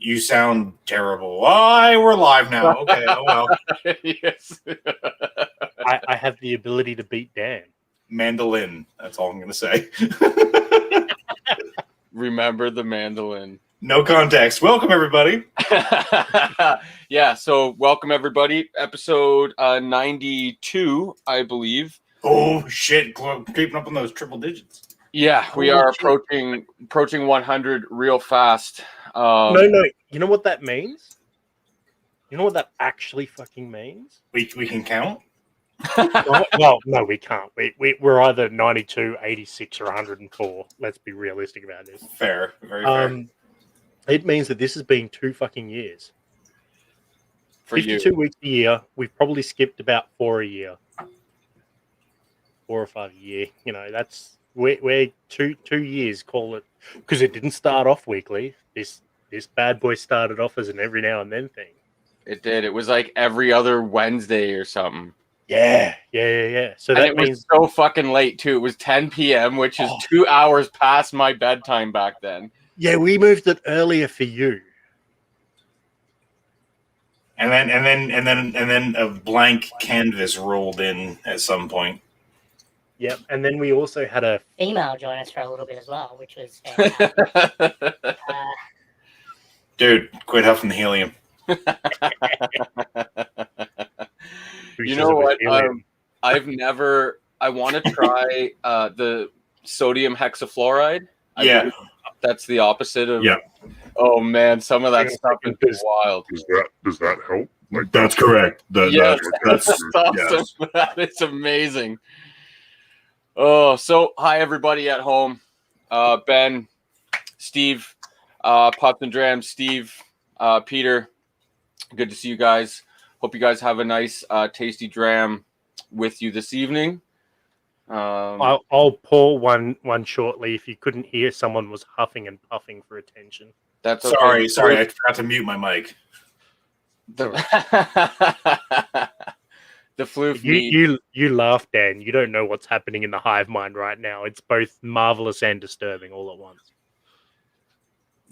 You sound terrible. Oh, we're live now. Okay, oh well. Yes. I have the ability to beat Dan. Mandolin. That's all I'm going to say. Remember the mandolin. No context. Welcome, everybody. Yeah, so welcome, everybody. Episode 92, I believe. Oh, shit. Creeping up on those triple digits. Yeah, we are approaching 100 real fast. No. You know what that means? You know what that actually fucking means? We can count? Well, no, we can't. We're either 92, 86, or 104. Let's be realistic about this. Fair. Very fair. It means that this has been 2 fucking years. For 52 you. weeks a year. We've probably skipped about 4 a year. 4 or 5 a year. You know, that's... We're 2 years, call it, because it didn't start off weekly. This bad boy started off as an every now and then thing. It did. It was like every other Wednesday or something. Yeah. So that means was so fucking late too. It was 10 p.m., which is 2 hours past my bedtime back then. Yeah, we moved it earlier for you. And then a blank canvas rolled in at some point. Yep, and then we also had a female join us for a little bit as well, which was dude, quit huffing the helium. You know what? I want to try the sodium hexafluoride. Yeah. That's the opposite of. Yeah. Oh man, some of that stuff is wild. Does that help? Like that's correct. Yes, that is amazing. Oh, so hi everybody at home. Ben, Steve, Pops and Drams, Steve, Peter. Good to see you guys. Hope you guys have a nice, tasty dram with you this evening. I'll pour one shortly. If you couldn't hear, someone was huffing and puffing for attention. That's okay. Sorry, I forgot to mute my mic. The flu. You laugh, Dan. You don't know what's happening in the hive mind right now. It's both marvelous and disturbing all at once.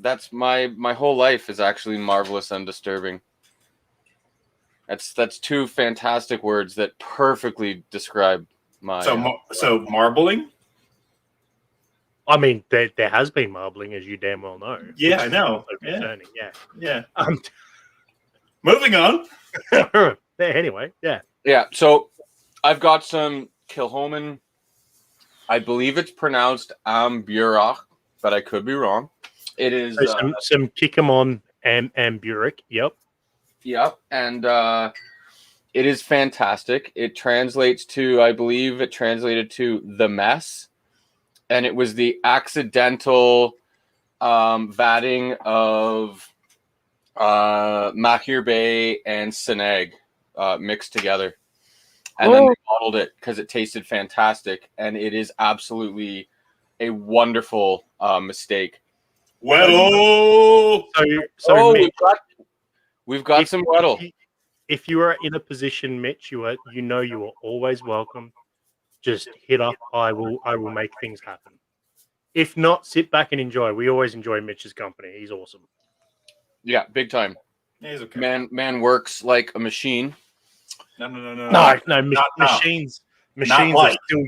That's my whole life is actually marvelous and disturbing. That's 2 fantastic words that perfectly describe my. So marbling. I mean, there has been marbling, as you damn well know. Yeah, I know. Yeah. Moving on. Anyway, yeah. Yeah, so I've got some Kilchoman. I believe it's pronounced Amburach, but I could be wrong. It is some Kikamon Amburic. Yep. Yep, and it is fantastic. It translates to, I believe it translated to the mess, and it was the accidental vatting of Mahir Bay and Seneg mixed together, and then they bottled it because it tasted fantastic, and it is absolutely a wonderful mistake. Weddle. So Mitch, we've got some Weddle. If you are in a position, Mitch, you are always welcome. Just hit up. I will make things happen. If not, sit back and enjoy. We always enjoy Mitch's company. He's awesome. Yeah, big time. He's okay. Man works like a machine. No. Machines are still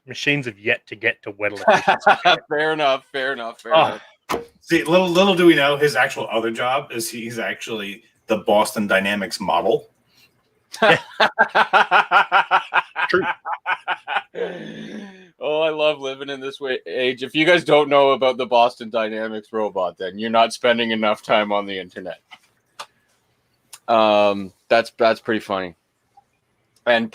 machines have yet to get to Weddle efficiency. Fair enough. See, little do we know, his actual other job is he's actually the Boston Dynamics model. True. Oh, I love living in this age. If you guys don't know about the Boston Dynamics robot, then you're not spending enough time on the internet. That's pretty funny. And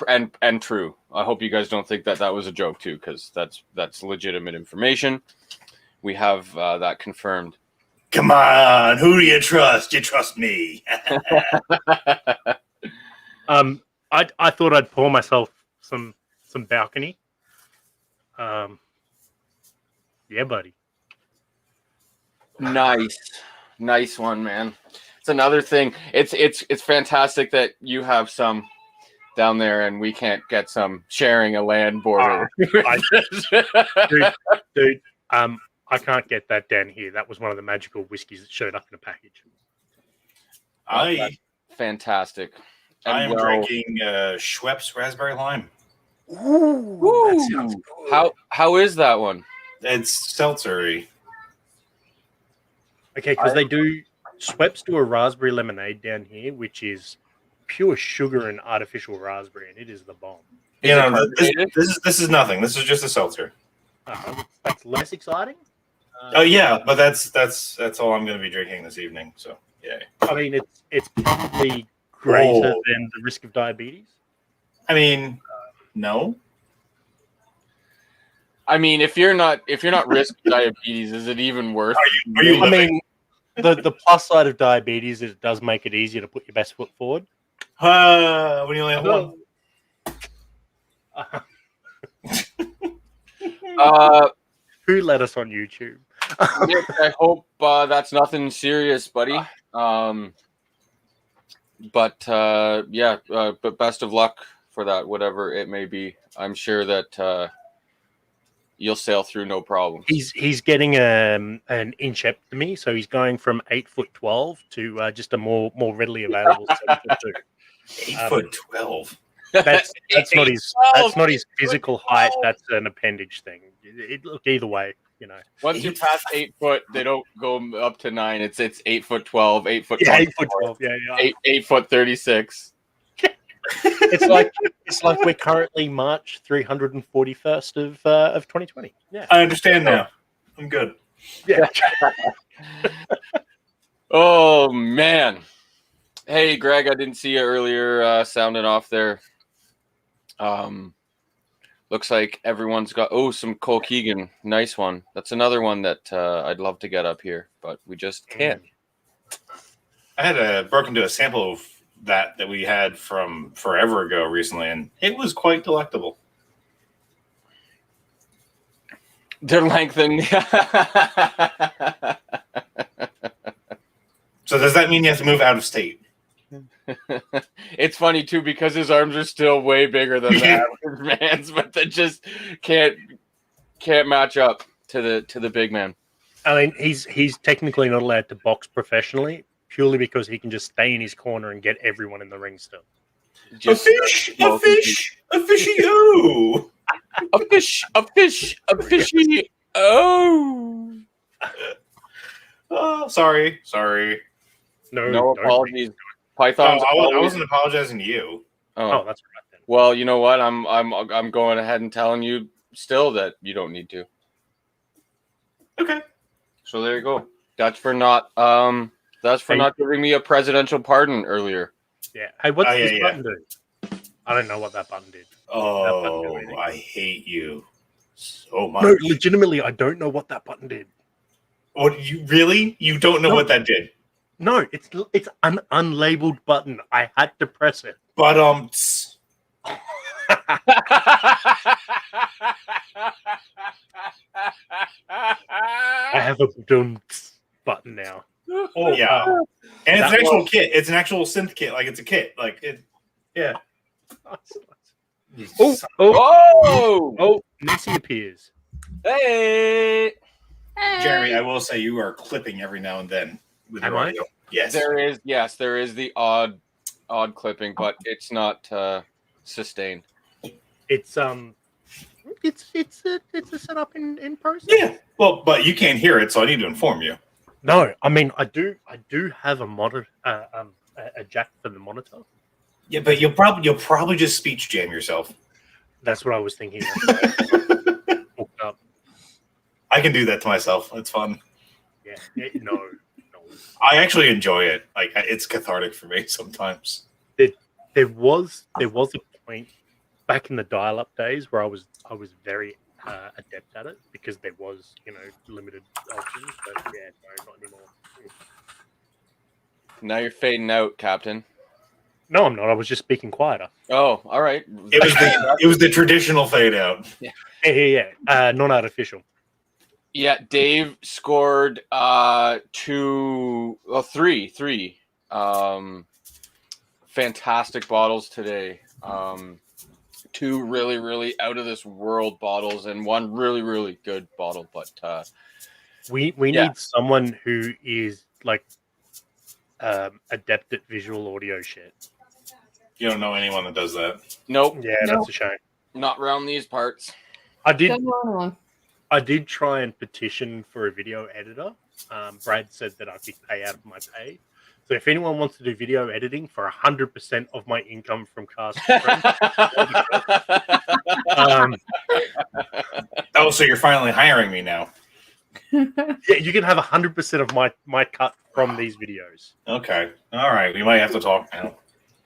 true. I hope you guys don't think that was a joke too, because that's legitimate information. We have that confirmed. Come on, who do you trust? You trust me. I thought I'd pour myself some balcony. Yeah, buddy. Nice one, man. It's another thing. It's fantastic that you have some down there and we can't get some sharing a land border. Dude, I can't get that down here. That was one of the magical whiskeys that showed up in a package. Fantastic. I am well, drinking Schweppes raspberry lime. Ooh, that sounds good. how is that one? It's seltzery. Okay, because they do Schweppes do a raspberry lemonade down here, which is pure sugar and artificial raspberry, and it is the bomb. Is You it know, carbonated? this is nothing. This is just a seltzer. That's less exciting. Oh yeah, but that's all I'm going to be drinking this evening. So yeah. I mean, it's probably greater Oh. than the risk of diabetes. I mean, no. I mean, if you're not risk diabetes, is it even worth? Are you I living? mean, the plus side of diabetes is it does make it easier to put your best foot forward. When you only have one. Who let us on YouTube? Nick, I hope that's nothing serious, buddy. But best of luck for that, whatever it may be. I'm sure that you'll sail through no problem. He's getting an inchectomy, so he's going from 8'12" to just a more readily available 7'2". 8'12". That's not his physical height. That's an appendage thing. Look, either way, you know. Once you pass 8 foot, they don't go up to 9. It's 8'12", 8 foot, Yeah, 8'12". Yeah. 8 foot 36. It's like we're currently March 341st of 2020. Yeah, I understand now. I'm good. yeah. Oh man. Hey Greg, I didn't see you earlier sounding off there. Looks like everyone's got some Cole Keegan, nice one. That's another one that I'd love to get up here, but we just can't. I had broken into a sample of that we had from forever ago recently, and it was quite delectable. They're lengthening. So does that mean you have to move out of state? It's funny too because his arms are still way bigger than the average man's, but they just can't match up to the big man. I mean, he's technically not allowed to box professionally purely because he can just stay in his corner and get everyone in the ring still. Just, a fishy-o! a fishy. Oh, Oh, sorry. no don't apologies. bring- Python's I wasn't apologizing to you. Oh, that's right then. Well, you know what? I'm going ahead and telling you still that you don't need to. Okay. So there you go. That's for not not giving me a presidential pardon earlier. Yeah. Hey, what's Oh, yeah, this yeah. button do? I don't know what that button did. Oh, I hate you so much. No, legitimately, I don't know what that button did. What, you really? You don't know No. what that did? No, it's an unlabeled button. I had to press it. But I have a button now. oh yeah, and it's That an actual was- kit. It's an actual synth kit. Like it's a kit. Like it. Yeah. Oh, Oh, Nessie appears. hey! Jeremy, I will say you are clipping every now and then with your Am I? audio. Yes. There is the odd clipping, but it's not sustained. It's it's a setup in person. Yeah. Well, but you can't hear it, so I need to inform you. No, I mean I do have a monitor, a jack for the monitor. Yeah, but you'll probably just speech jam yourself. That's what I was thinking. Hooked up. I can do that to myself. It's fun. Yeah. No. I actually enjoy it. Like it's cathartic for me sometimes. There was a point back in the dial-up days where I was very adept at it because there was limited options. But yeah, no, not anymore. Now you're fading out, Captain. No, I'm not. I was just speaking quieter. Oh, all right. It was the traditional fade out. Yeah. Non-artificial. Yeah, Dave scored three. Fantastic bottles today. Two really, really out of this world bottles and one really, really good bottle. But We Yeah. need someone who is like adept at visual audio shit. You don't know anyone that does that. Nope, Yeah, Nope. that's a shame. not around these parts. I did Don't know anyone. I did try and petition for a video editor. Brad said that I could pay out of my pay. So if anyone wants to do video editing for 100% of my income from Cast Oh, so you're finally hiring me now. yeah, you can have 100% of my cut from these videos. Okay. All right. We might have to talk now.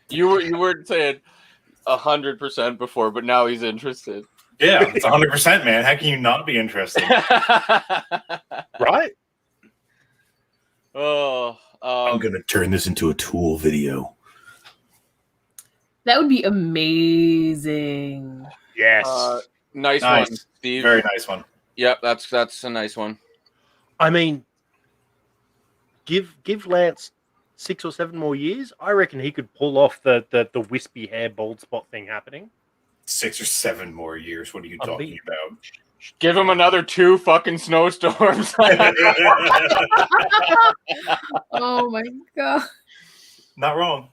You weren't saying 100% before, but now he's interested. Yeah, it's 100%, man. How can you not be interested? Right? Oh, going to turn this into a Tool video. That would be amazing. Yes. nice Nice. one, Steve. Very nice one. Yep, that's a nice one. I mean, give Lance 6 or 7 more years. I reckon he could pull off the wispy hair bald spot thing happening. 6 or 7 more years. What are you talking about? Give him another 2 fucking snowstorms. Oh my god. Not wrong.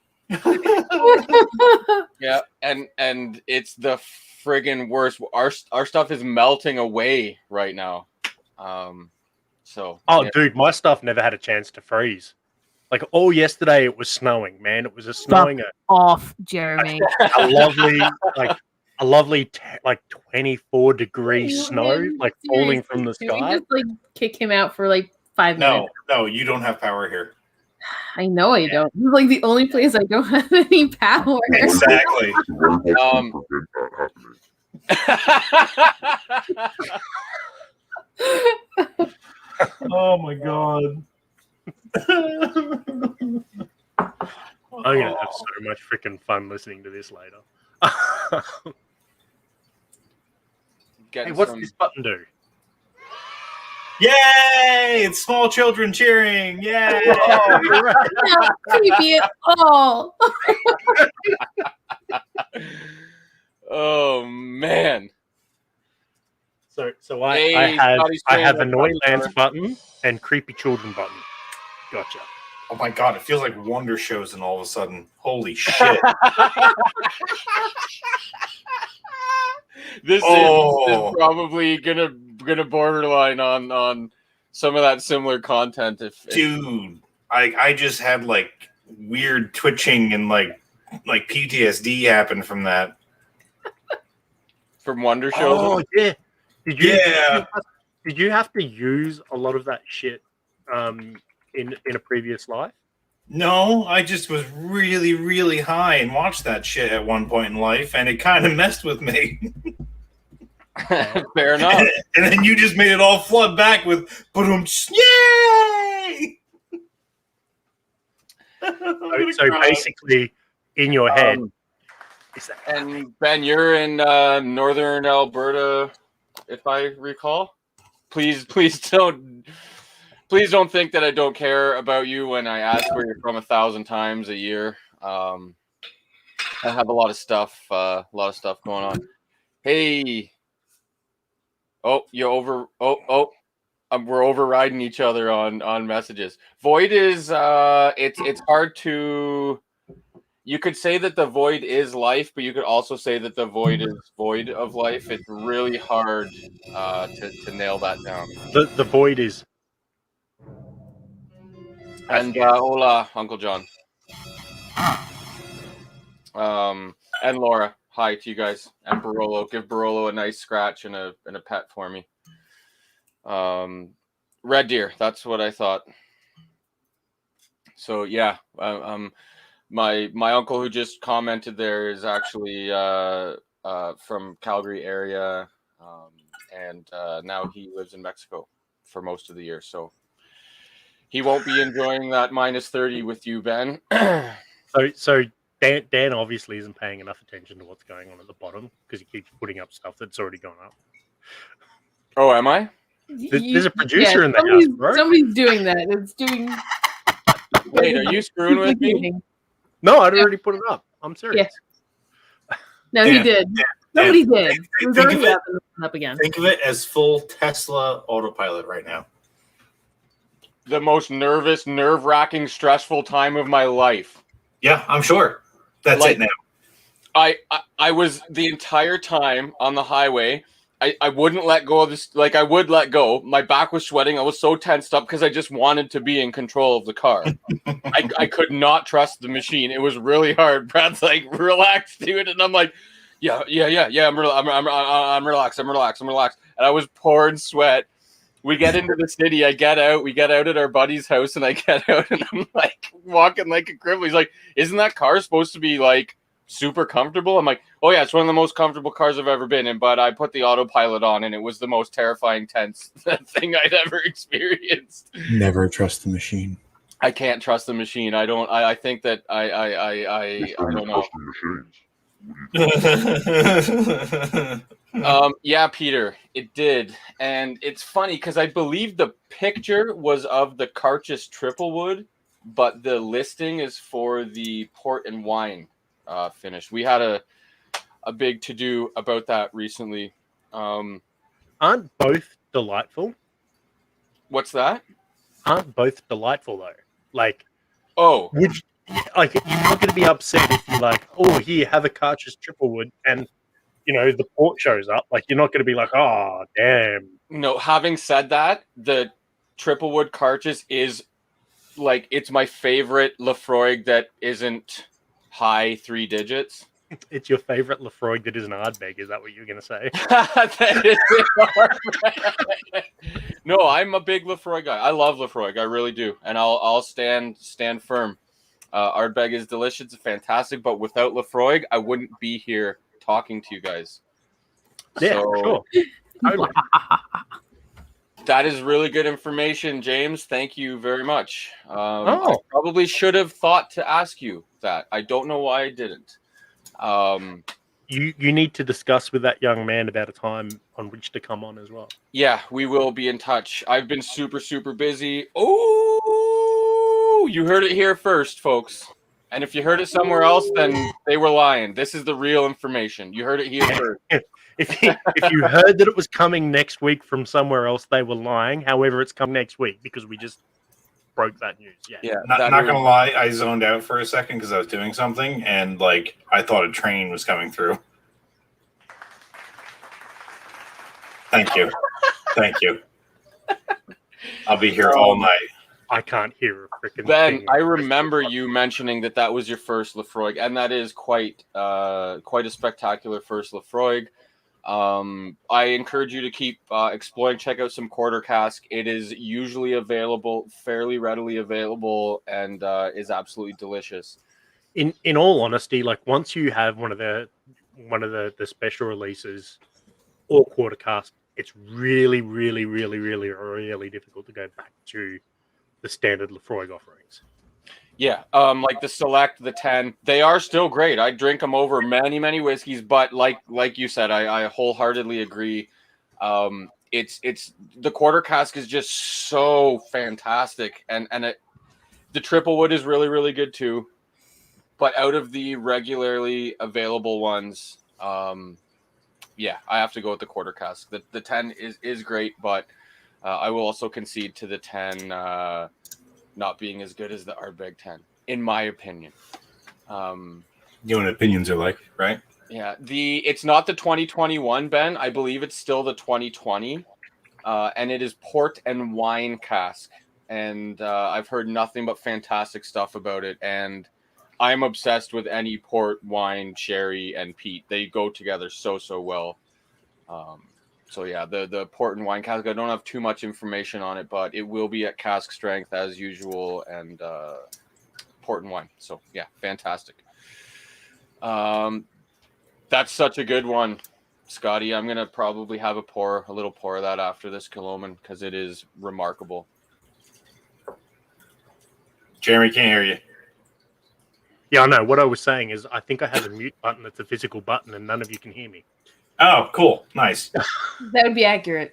Yeah, and it's the friggin' worst. Our stuff is melting away right now. So Oh, yeah. dude, my stuff never had a chance to freeze. Like all yesterday, it was snowing. Man, it was a snowing Off, Jeremy. a lovely 24-degree snow, like falling from the Can we sky. just like kick him out for like 5 minutes? No, you don't have power here. I know I don't. This is like the only place I don't have any power. Exactly. Oh my god. I'm gonna have so much freaking fun listening to this later. Hey, what's this button do? Yay! It's small children cheering. Yay! Not creepy at all. Oh man. So I Hey, have Scotty's I have training annoy up Lance there. button and creepy children button. Gotcha. Oh my god, it feels like Wonder Shows and all of a sudden. Holy shit. This Oh. is probably gonna borderline on some of that similar content. If Dude, I just had like weird twitching and like PTSD happened from that. from Wonder Shows. Oh yeah. Yeah. Did you have to use a lot of that shit in a previous life? No, I just was really, really high and watched that shit at one point in life, and it kind of messed with me. Fair enough. And then you just made it all flood back with boom, yay! So basically, in your head, is that And Ben, you're in northern Alberta, if I recall. Please don't think that I don't care about you when I ask where you're from 1,000 times a year. I have a lot of stuff going on. Hey, we're overriding each other on messages. Void is it's hard to. You could say that the void is life, but you could also say that the void is void of life. It's really hard to nail that down. the void is? And hola, Uncle John. And Laura, hi to you guys. And Barolo, give Barolo a nice scratch and a pet for me. Red deer, that's what I thought. So yeah, my uncle who just commented there is actually from Calgary area, and now he lives in Mexico for most of the year. So he won't be enjoying that -30 with you, Ben. So Dan obviously isn't paying enough attention to what's going on at the bottom because he keeps putting up stuff that's already gone up. Oh, am I? There's a producer in the house, bro. Somebody's doing that. It's doing. Wait, are you screwing with me? No, I'd already put it up. I'm serious. No, Yeah. he did. Nobody did. It was Think already of it- up and up again. Think of it as full Tesla autopilot right now. the most nerve-wracking, stressful time of my life. Yeah, I'm sure. That's Like, it now. I was the entire time on the highway. I wouldn't let go of this. Like, I would let go. My back was sweating. I was so tensed up because I just wanted to be in control of the car. I could not trust the machine. It was really hard. Brad's like, relax, dude. And I'm like, yeah. I'm relaxed. And I was pouring sweat. We get into the city. We get out at our buddy's house, and I get out, and I'm like walking like a cripple. He's like, isn't that car supposed to be like super comfortable? I'm like, oh yeah, it's one of the most comfortable cars I've ever been in, but I put the autopilot on and it was the most terrifying, tense thing I'd ever experienced. Never trust the machine. I can't trust the machine. I think that I don't know. Yeah, Peter, it did. And it's funny because I believe the picture was of the Carchus Triplewood, but the listing is for the port and wine finish. We had a big to-do about that recently. Aren't both delightful? What's that? Aren't both delightful though? Like, Oh, would you, like you're not going to be upset if you like, oh, here, have a Carchus Triplewood, and you know the port shows up. Like, you're not going to be like, oh, damn. no, having said that, the Triplewood Carchus is like, it's my favorite Laphroaig that isn't high 3 digits. It's your favorite Laphroaig that isn't Ardbeg. Is that what you're going to say? No, I'm a big Laphroaig guy. I love Laphroaig. I really do. And I'll stand firm. Ardbeg is delicious. It's fantastic. But without Laphroaig, I wouldn't be here talking to you guys. Yeah, So, sure. Totally. that is really good information, James. Thank you very much. I Oh. probably should have thought to ask you that. I don't know why I didn't. You need to discuss with that young man about a time on which to come on as well. Yeah, we will be in touch. I've been super, super busy. Oh, you heard it here first, folks. And if you heard it somewhere else, then they were lying. This is the real information. You heard it here first. If you heard that it was coming next week from somewhere else, they were lying. However, it's come next week because we just broke that news. Yeah. Yeah, Not that gonna is- lie, I zoned out for a second because I was doing something, and like I thought a train was coming through. Thank you, thank you. I'll be here all night. I can't hear a freaking Ben, thing. I remember you mentioning that was your first Laphroaig, and that is quite a spectacular first Laphroaig. I encourage you to keep exploring. Check out some quarter cask. It is usually available, fairly readily available, and is absolutely delicious. In all honesty, like once you have one of the special releases or quarter cast, it's really difficult to go back to the standard Laphroaig offerings. Yeah, like the Select, the 10, they are still great. I drink them over many whiskeys, but like you said, I wholeheartedly agree. It's the quarter cask is just so fantastic, and the Triplewood is really good too. But out of the regularly available ones, yeah, I have to go with the quarter cask. The 10 is great, but I will also concede to the 10 not being as good as the Ardbeg 10, in my opinion. You know what opinions are like, right? Yeah, it's not the 2021, Ben. I believe it's still the 2020, and it is port and wine cask. And I've heard nothing but fantastic stuff about it. And I'm obsessed with any port, wine, sherry, and peat. They go together so well. So yeah, the port and wine cask, I don't have too much information on it, but it will be at cask strength as usual, and port and wine. So yeah, fantastic. That's such a good one, Scotty. I'm gonna probably have a little pour of that after this Killoman because it is remarkable. Jeremy, can't hear you. Yeah, I know. What I was saying is I think I have a mute button that's a physical button and none of you can hear me. Oh, cool, nice. That would be accurate.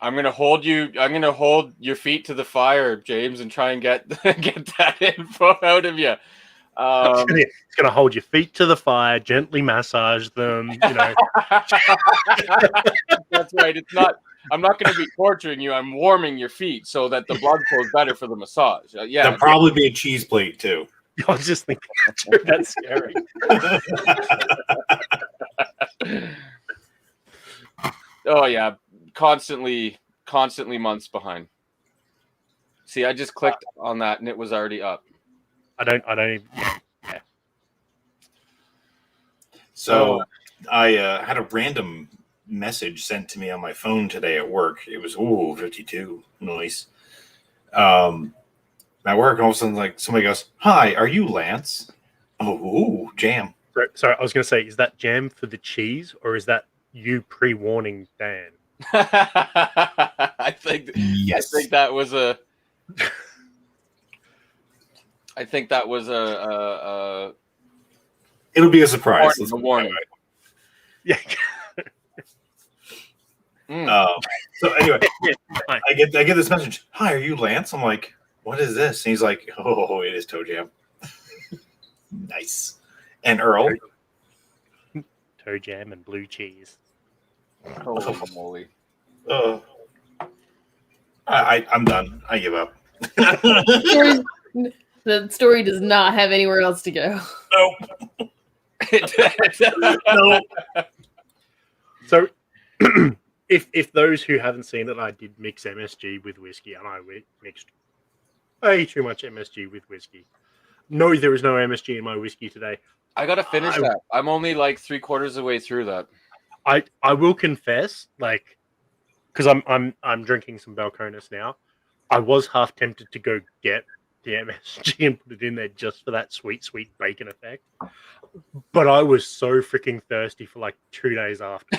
I'm gonna hold your feet to the fire, James, and try and get that info out of you. It's going to hold your feet to the fire, gently massage them. You know, That's right. I'm not going to be torturing you. I'm warming your feet so that the blood flows better for the massage. Yeah, There'll probably be a cheese plate too. I was just thinking that's scary. Oh yeah, constantly months behind. See, I just clicked on that and it was already up. I don't even. So I had a random message sent to me on my phone today at work. It was 52 noise. At work, all of a sudden, like somebody goes, "Hi, are you Lance?" Oh, jam. Sorry, I was going to say, is that jam for the cheese, or is that you pre-warning Dan? I think Yes. I think that was a. I think that was a It'll be a surprise. warning, a warning. Yeah. So anyway, Fine. I get this message. "Hi, are you Lance?" I'm like, "What is this?" And he's like, "Oh, it is Toe Jam." Nice. And Earl. Toe jam and blue cheese. Holy moly! I'm done. I give up. The story does not have anywhere else to go. Nope. No. So, if those who haven't seen it, I did mix MSG with whiskey, and I mixed way too much MSG with whiskey. No, there is no MSG in my whiskey today. I gotta finish that. I'm only like 3/4 of the way through that. I will confess, like, because I'm drinking some Balcones now. I was half tempted to go get the MSG and put it in there just for that sweet bacon effect. But I was so freaking thirsty for like 2 days after.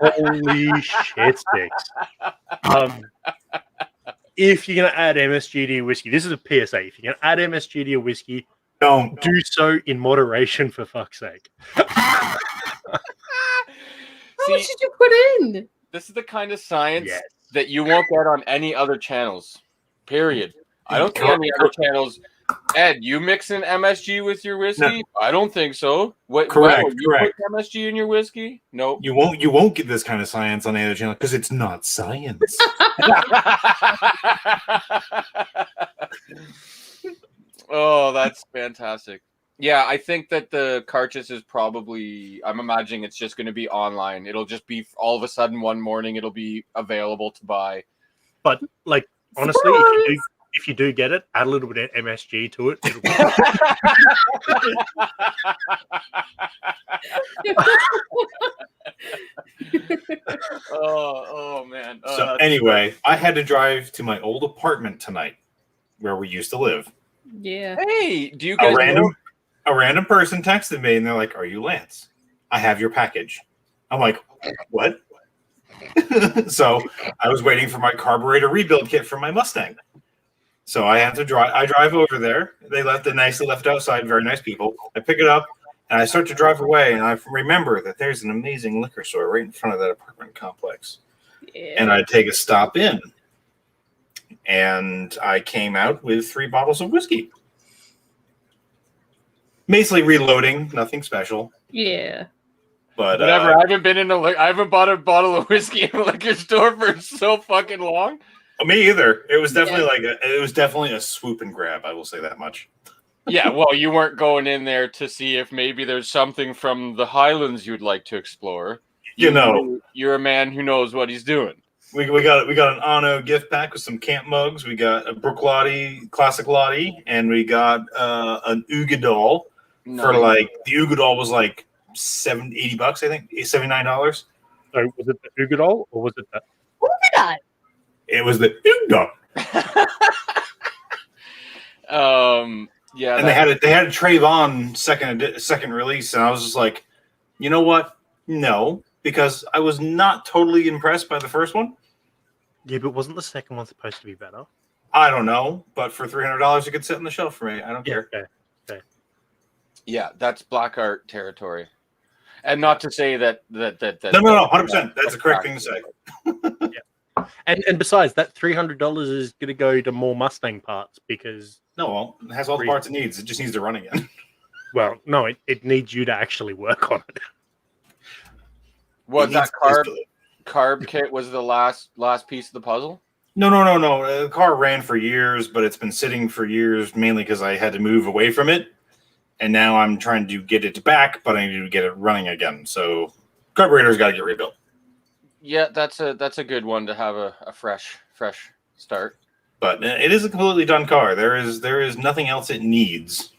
Holy shit sticks. If you're gonna add MSG to your whiskey, this is a PSA. If you're gonna add MSG to your whiskey, Don't. do so in moderation, for fuck's sake. How See, much did you put in? this is the kind of science Yes. that you won't get on any other channels. Period. I don't see any other channels. Ed, you mixing MSG with your whiskey? No. I don't think so. What? Correct, You correct. put MSG in your whiskey? Nope. You won't get this kind of science on any other channel because it's not science. Oh, that's fantastic. Yeah, I think that the cartridge is probably, I'm imagining it's just going to be online. It'll just be all of a sudden one morning, it'll be available to buy. But like, honestly, if you do get it, add a little bit of MSG to it. It'll Oh man. Oh, So anyway, I had to drive to my old apartment tonight, where we used to live. Yeah. hey, do you guys A random person texted me, and they're like, "Are you Lance? I have your package." I'm like, "What?" So I was waiting for my carburetor rebuild kit for my Mustang. So I have to drive. I drive over there. They left it nicely left outside. Very nice people. I pick it up and I start to drive away. And I remember that there's an amazing liquor store right in front of that apartment complex. Yeah. And I take a stop in. And I came out with 3 bottles of whiskey. Basically reloading, nothing special. Yeah. But whatever? I haven't bought a bottle of whiskey in a liquor store for so fucking long. me either. It was definitely a swoop and grab. I will say that much. Yeah, well, you weren't going in there to see if maybe there's something from the Highlands you'd like to explore. You're a man who knows what he's doing. We got an Ano gift pack with some camp mugs. We got a Brook Lottie, classic Lottie, and we got an Ugadal for like the Ugadal was like $80, I think, $79. So was it the Ugadol or was it that? God. It was the Ugadal. Yeah, And they had a Trayvon second release, and I was just like, you know what? No, because I was not totally impressed by the first one. Yeah, but wasn't the second one supposed to be better? I don't know, but for $300, it could sit on the shelf for me. I don't care. Okay. Yeah, that's black art territory. And not to say that No, 100%. That's the correct thing to say. And besides, that $300 is going to go to more Mustang parts because, No, well, it has all the parts it needs. It just needs to run again. well, no, it needs you to actually work on it. Was It that needs carb? carb kit was the last piece of the puzzle? No. The car ran for years, but it's been sitting for years mainly because I had to move away from it, and now I'm trying to get it back, but I need to get it running again. So carburetor's got to get rebuilt. Yeah, that's a good one to have a fresh start. But it is a completely done car. There is nothing else it needs.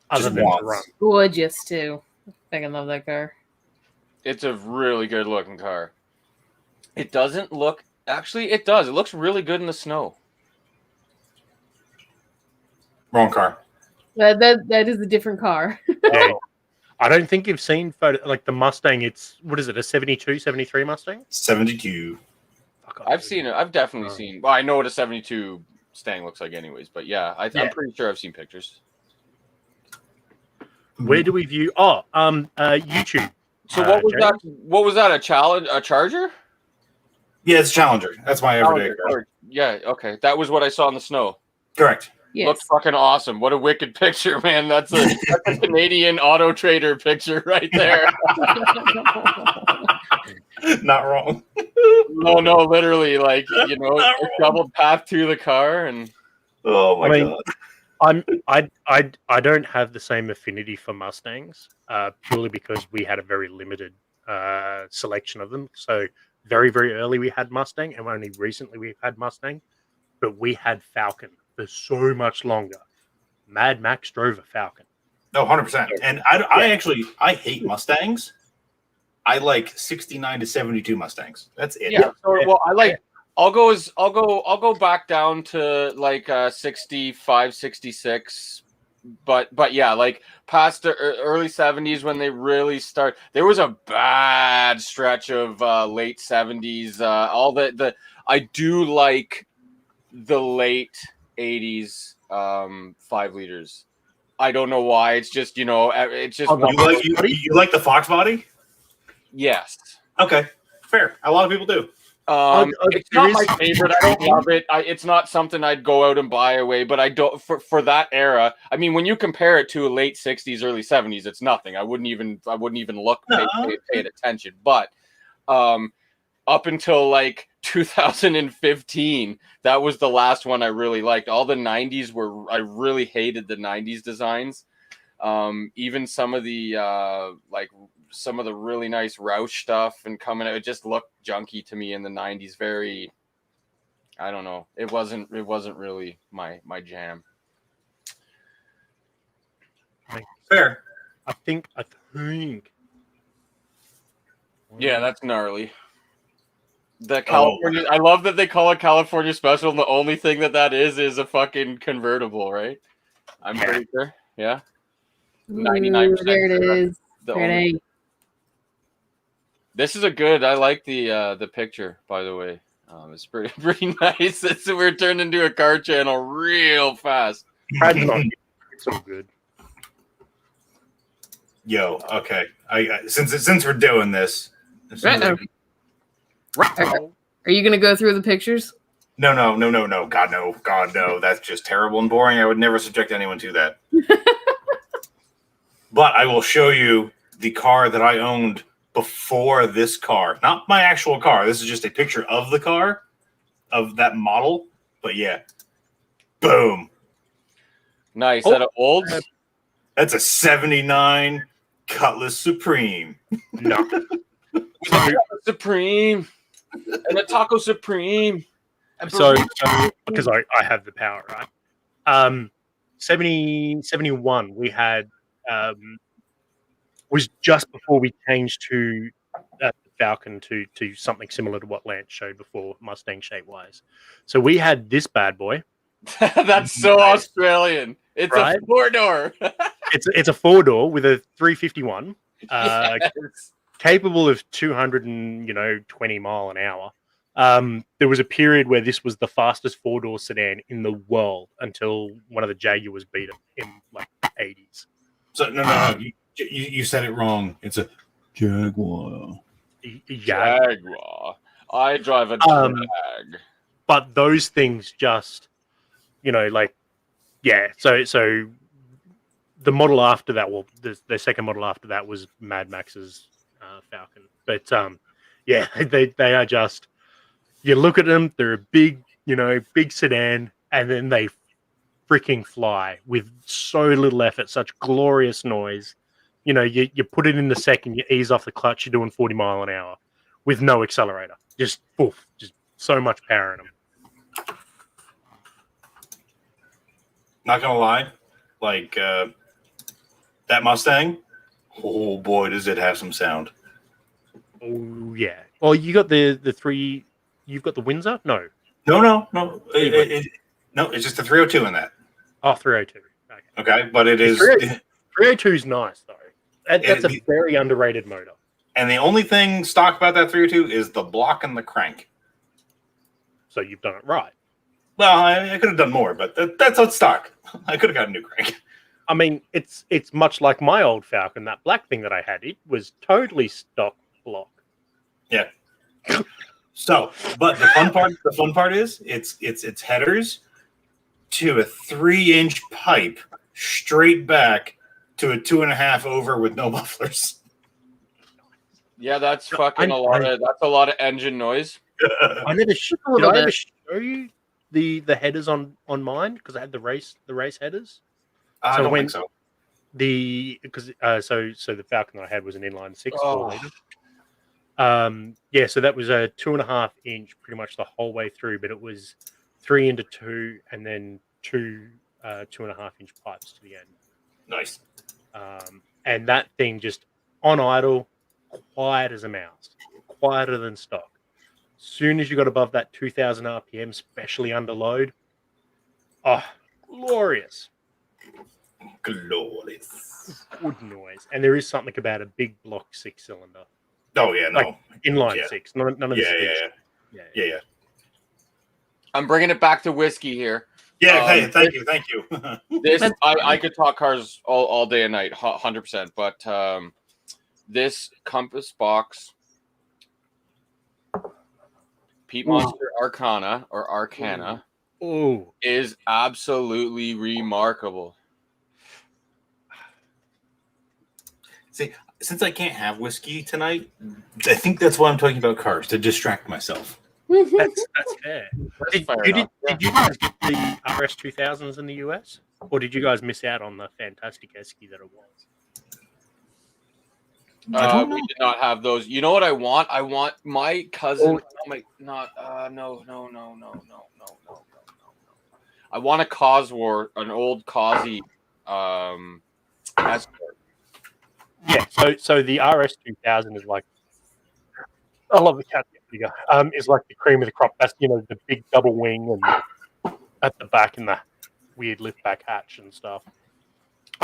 Other Just than to wants. run. Gorgeous too. I fucking love that car. It's a really good looking car. It doesn't look. Actually, it does. It looks really good in the snow. Wrong car. That is a different car. Yeah. I don't think you've seen photo like the Mustang. It's what is it? A 72, 73 Mustang? 72. Fuck, I've seen it. I've definitely seen. Well, I know what a 72 Stang looks like, anyways. But yeah, I'm pretty sure I've seen pictures. Where do we view? Oh, YouTube. So what was Jay? that? What was that? A challenge? A Charger? Yeah, it's Challenger. That's my everyday car. Yeah. Okay, that was what I saw in the snow. Correct. Yes. Looks fucking awesome. What a wicked picture, man. That's a Canadian Auto Trader picture right there. Not wrong. No, literally, like, you know, a double path to the car, and Oh my god. I don't have the same affinity for Mustangs, purely because we had a very limited selection of them. So very, very early we had Mustang, and only recently we've had Mustang. But we had Falcon for so much longer. Mad Max drove a Falcon. No, 100%. And I hate Mustangs. I like 69 to 72 Mustangs. That's it. yeah. So, well, I'll go back down to like 65, 66. But yeah, like past the early 70s when they really start, there was a bad stretch of late 70s. All the I do like the late 80s 5 liters. I don't know why. It's just, you know, it's just You like the Fox body? yes. Okay, fair. A lot of people do. It's not my favorite. I don't love it. It's not something I'd go out and buy away. But I don't for that era. I mean, when you compare it to a late 60s, early 70s, it's nothing. I wouldn't even look pay it attention. But up until like 2015, that was the last one I really liked. All the 90s I really hated the 90s designs. Even some of the some of the really nice Roush stuff and coming out, it just looked junky to me in the 90s. Very, I don't know. It wasn't really my jam. Fair. I think. Yeah, that's gnarly. The California, I love that they call it California Special, and the only thing that is a fucking convertible, right? I'm pretty sure. Yeah. 99%. There it is. This is a good. I like the picture, by the way. It's pretty nice. We're turned into a car channel real fast. It's all good. Yo, okay. Since we're doing this, Are you gonna go through the pictures? No. God no. That's just terrible and boring. I would never subject anyone to that. But I will show you the car that I owned before this car. Not my actual car. This is just a picture of the car, of that model. But yeah. Boom. Nice. That old? That's a 79 Cutlass Supreme. No. Supreme. And a Taco Supreme. So because I have the power, right? 71 we had was just before we changed to Falcon to something similar to what Lance showed before, Mustang shape wise. So we had this bad boy. That's so Australian. It's right? A 4-door. It's a 4-door with a 351, Yes. capable of 220 mile an hour. There was a period where this was the fastest 4-door sedan in the world until one of the Jaguars beat it in like the 80s. So no. You said it wrong. It's a Jaguar. Jaguar. I drive a Jag. But those things just, So the model after that, well, the second model after that was Mad Max's Falcon. But Yeah, they are just. You look at them; they're a big, big sedan, and then they freaking fly with so little effort, such glorious noise. You put it in the second, you ease off the clutch, you're doing 40 mile an hour with no accelerator. Just poof, just so much power in them. Not gonna lie, like that Mustang. Oh boy, does it have some sound. Oh yeah. Well, you got the three. You've got the Windsor. No. No. No, it's just the 302 in that. Oh, 302. Okay, but it is. 302 is nice though. That's a the- very underrated motor. And the only thing stock about that 302 is the block and the crank. So you've done it right. Well, I could have done more, but that's on stock. I could have got a new crank. I mean, it's much like my old Falcon, that black thing that I had. It was totally stock block. Yeah. So, but the fun part is it's headers to a 3-inch pipe straight back to a 2.5 over with no mufflers. Yeah, that's fucking that's a lot of engine noise. I never did little I ever bit. show you the headers on mine because I had the race headers. I So don't when- think so. So the Falcon that I had was an inline 6 Oh. 4 liter. So that was a 2.5 inch pretty much the whole way through, but it was 3 into 2 and then two 2.5 inch pipes to the end. Nice. And that thing just on idle, quiet as a mouse, quieter than stock. Soon as you got above that 2000 RPM, especially under load, glorious. Glorious. Good noise. And there is something about a big block 6-cylinder. Oh yeah, no. Like inline Yeah. 6. None of this. Yeah. I'm bringing it back to whiskey here. Yeah, hey, thank you. This I could talk cars all day and night, 100%. But this Compass Box Pete Monster Arcana or Arcana Oh, is absolutely remarkable. See, since I can't have whiskey tonight, I think that's why I'm talking about cars, to distract myself. that's fair. Did fair you enough. did you guys get the RS 2000s in the US, or did you guys miss out on the fantastic Esky that it was? I don't We know. did not have those. You know what I want? I want my cousin. No. I want a Cosworth, an old Cosy Escort. Yeah. So the RS 2000 is like, I love the cat figure. Is like the cream of the crop. That's the big double wing and at the back and the weird lift back hatch and stuff.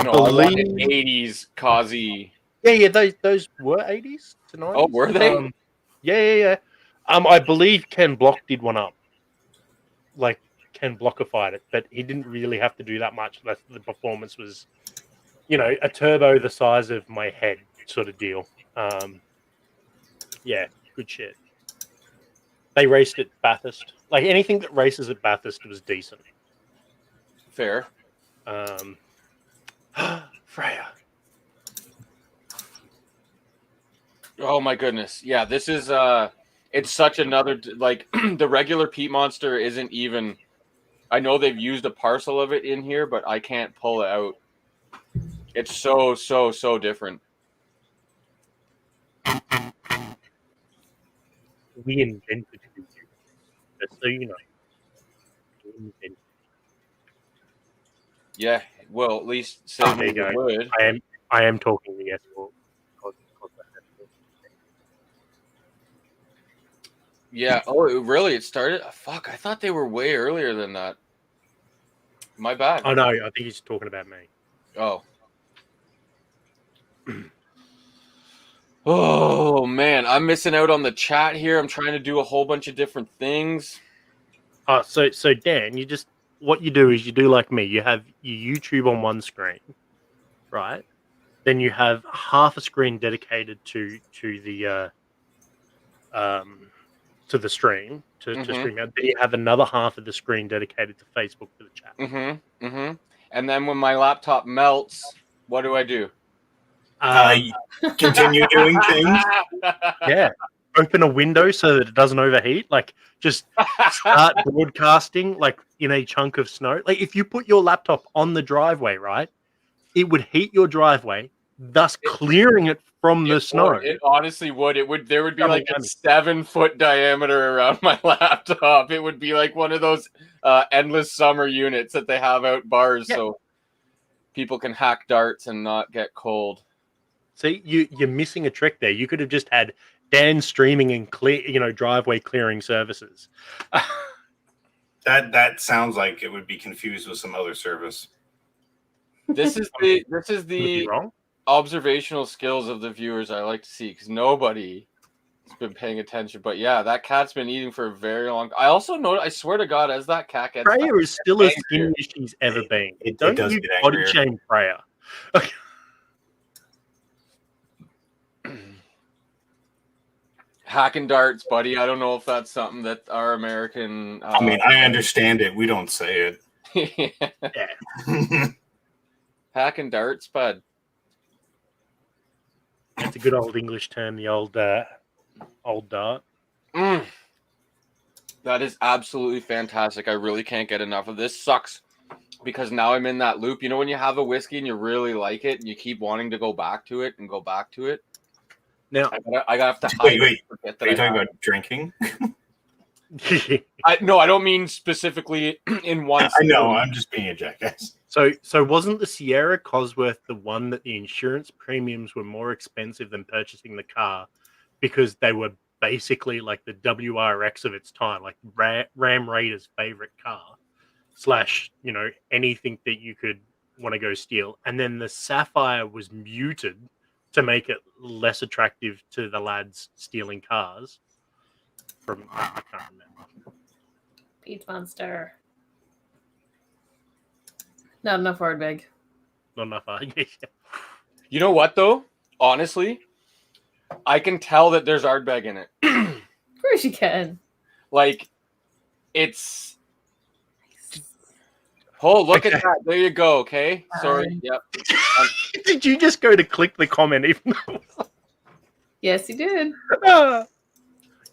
No, I want an 80s Cosy. Yeah. Those were 80s to 90s. Oh, were they? Yeah. I believe Ken Block did one up. Like Ken Blockified it, but he didn't really have to do that much. The performance was, a turbo the size of my head sort of deal. Yeah, good shit. They raced at Bathurst. Like anything that races at Bathurst was decent. Fair. Freya. Oh my goodness. Yeah, this is it's such another like the regular Pete Monster isn't even. I know they've used a parcel of it in here, but I can't pull it out. It's so different. We invented it. Just so you know. We invented Yeah, well, at least say There you go. would. it. I am talking the Escort. Yeah. Oh, really? It started. Fuck! I thought they were way earlier than that. My bad. Oh no, I think he's talking about me. Oh. Oh man, I'm missing out on the chat here. I'm trying to do a whole bunch of different things. So Dan, what you do is you do like me. You have your YouTube on one screen, right? Then you have half a screen dedicated to the stream to stream out. Then you have another half of the screen dedicated to Facebook for the chat. And then when my laptop melts, what do I do? Continue doing things. Yeah, open a window so that it doesn't overheat. Like, just start broadcasting like in a chunk of snow. Like, if you put your laptop on the driveway, right, it would heat your driveway, thus clearing it from the snow. It honestly would. There would be Double like a whammy. 7-foot diameter around my laptop. It would be like one of those endless summer units that they have out bars, so people can hack darts and not get cold. See, you're missing a trick there. You could have just had Dan streaming and driveway clearing services. That sounds like it would be confused with some other service. This is Would it be the wrong? observational skills of the viewers I like to see, because nobody has been paying attention. But yeah, that cat's been eating for a very long. I also know. I swear to God, as that cat gets Freya is still as angrier. skinny as she's ever been. It Don't does you get body angrier. shame Freya. Hacking darts, buddy. I don't know if that's something that our American. I mean, I understand it. We don't say it. Hacking darts, bud. It's a good old English term, the old dart. That is absolutely fantastic. I really can't get enough of this. Sucks because now I'm in that loop. You know when you have a whiskey and you really like it and you keep wanting to go back to it and go back to it? Now, I have to Wait. forget Are you that talking about drinking? No, I don't mean specifically in one. I know. I'm just being a jackass. so wasn't the Sierra Cosworth the one that the insurance premiums were more expensive than purchasing the car because they were basically like the WRX of its time, like Ram Raider's favorite car / anything that you could want to go steal. And then the Sapphire was muted to make it less attractive to the lads stealing cars. I can't remember. Beach Monster. Not enough Ardbeg. Not enough. You know what though? Honestly, I can tell that there's Ardbeg in it. Of course you can. Like, it's. Oh, look at that! There you go. Okay, sorry. Yep. Did you just go to click the comment even though? Yes, you did.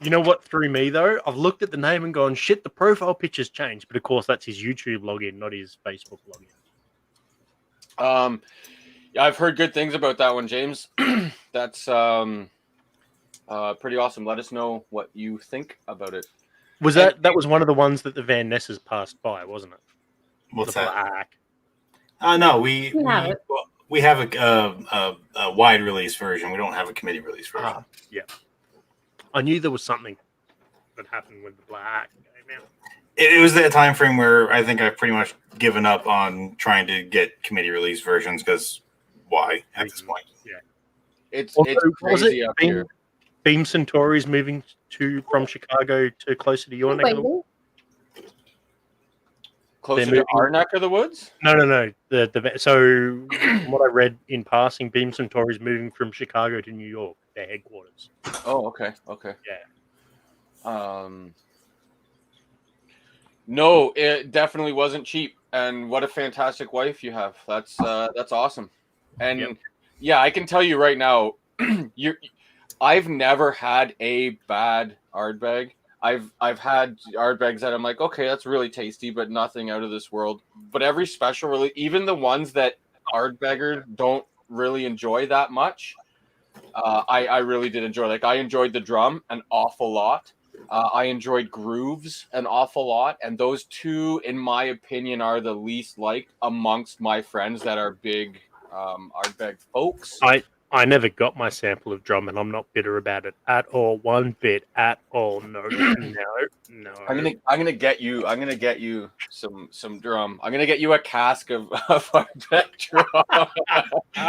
You know what threw me though? I've looked at the name and gone, shit, the profile picture's changed. But of course, that's his YouTube login, not his Facebook login. I've heard good things about that one, James. That's pretty awesome. Let us know what you think about it. Was that was one of the ones that the Van Nesses passed by, wasn't it? What's The that? black. No, we have it. we have a wide release version. We don't have a committee release version. Yeah. I knew there was something that happened with the black. It was that time frame where I think I've pretty much given up on trying to get committee release versions because why at this point? Yeah. It's Also, was crazy it up here. Beam Centauri's moving from Chicago to closer to your neck of the woods? Closer They're to our neck of the woods? No. So from what I read in passing, Beam Centauri's moving from Chicago to New York, their headquarters. Oh, okay. Yeah. No, it definitely wasn't cheap. And what a fantastic wife you have. That's awesome. And Yep. yeah, I can tell you right now, I've never had a bad Ardbeg. I've had Ardbegs that I'm like, okay, that's really tasty, but nothing out of this world. But every special, really, even the ones that Ardbeggers don't really enjoy that much, I really did enjoy. Like, I enjoyed the drum an awful lot. I enjoyed grooves an awful lot, and those two, in my opinion, are the least liked amongst my friends that are big Ardbeg folks. I never got my sample of drum, and I'm not bitter about it at all, one bit at all. No. I'm gonna get you some drum. I'm gonna get you a cask of Ardbeg drum.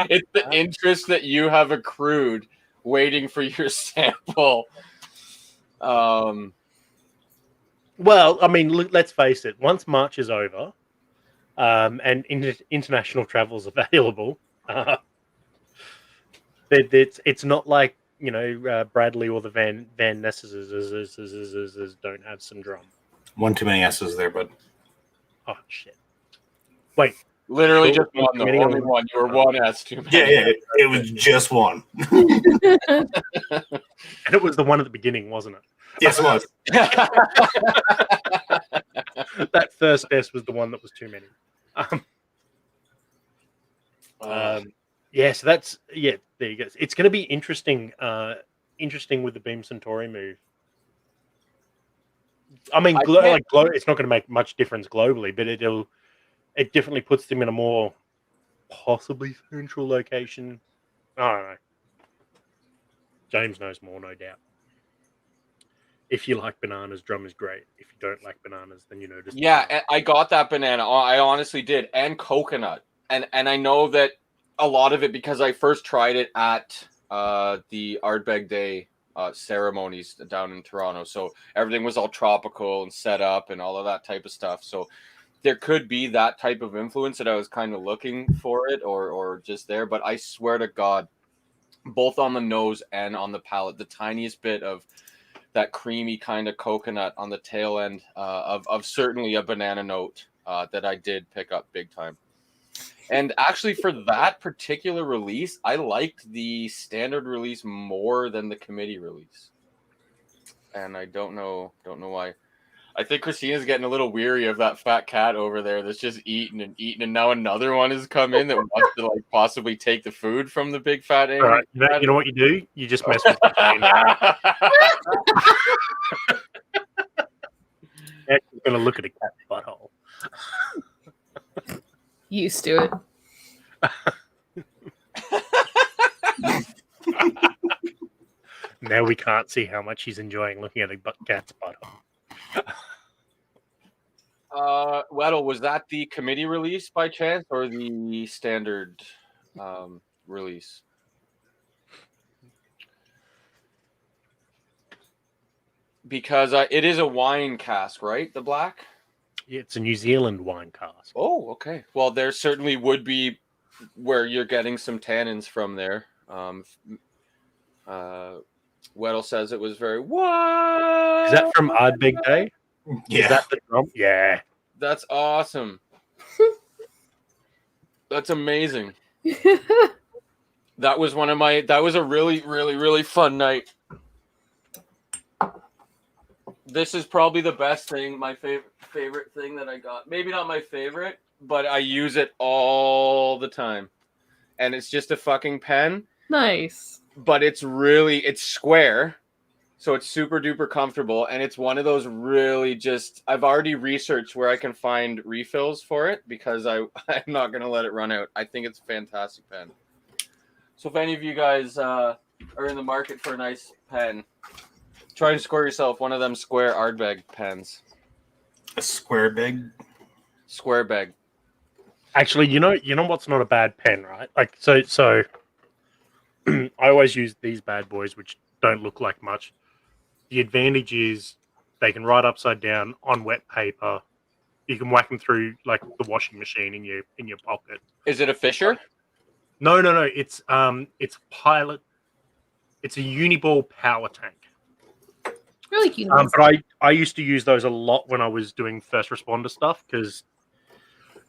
It's the interest that you have accrued waiting for your sample. Well, I mean, look, let's face it. Once March is over, and international travel is available, it's not like Bradley or the Van Nesses don't have some drum. One too many S's there, but Oh shit! Wait, Literally Sure. just one, though. Many Only of them. one. You were one S too many. Yeah, it was just one. And it was the one at the beginning, wasn't it? Yes, it was. That first S was the one that was too many. Yeah, so that's there you go. It's going to be interesting. Interesting with the Beam Centauri move. I mean, it's not going to make much difference globally, but it definitely puts them in a more possibly central location. I don't know. James knows more, no doubt. If you like bananas, drum is great. If you don't like bananas, then you know. Yeah, I got that banana. I honestly did, and coconut, and I know that a lot of it because I first tried it at the Ardbeg Day ceremonies down in Toronto. So everything was all tropical and set up and all of that type of stuff. So there could be that type of influence that I was kind of looking for it or just there. But I swear to God, both on the nose and on the palate, the tiniest bit of that creamy kind of coconut on the tail end of certainly a banana note that I did pick up big time. And actually for that particular release, I liked the standard release more than the committee release. And I don't know why. I think Christina's getting a little weary of that fat cat over there that's just eating, and now another one has come in that wants to like possibly take the food from the big fat angry Right. You know what you do? You just mess with the You're going to look at a cat's butthole. Used to it. Now we can't see how much he's enjoying looking at a cat's butthole. Weddle, was that the committee release by chance or the standard release? Because it is a wine cask, right? The black? Yeah, it's a New Zealand wine cask. Oh, okay. Well, there certainly would be where you're getting some tannins from there. Weddle says it was very what? Is that from Ardbeg Day? Yeah. Is that the drum? Yeah. That's awesome. That's amazing. That was a really, really, really fun night. This is probably the best thing, my favorite thing that I got. Maybe not my favorite, but I use it all the time. And it's just a fucking pen. Nice. But it's square. So it's super duper comfortable. And it's one of those really I've already researched where I can find refills for it because I'm not going to let it run out. I think it's a fantastic pen. So if any of you guys are in the market for a nice pen, try and score yourself one of them square Ardbeg pens. A square bag? Square bag. Actually, you know what's not a bad pen, right? Like so I always use these bad boys, which don't look like much. The advantage is they can write upside down on wet paper. You can whack them through like the washing machine in your pocket. Is it a Fisher? No. It's Pilot. It's a Uniball power tank. Really cute. But I used to use those a lot when I was doing first responder stuff because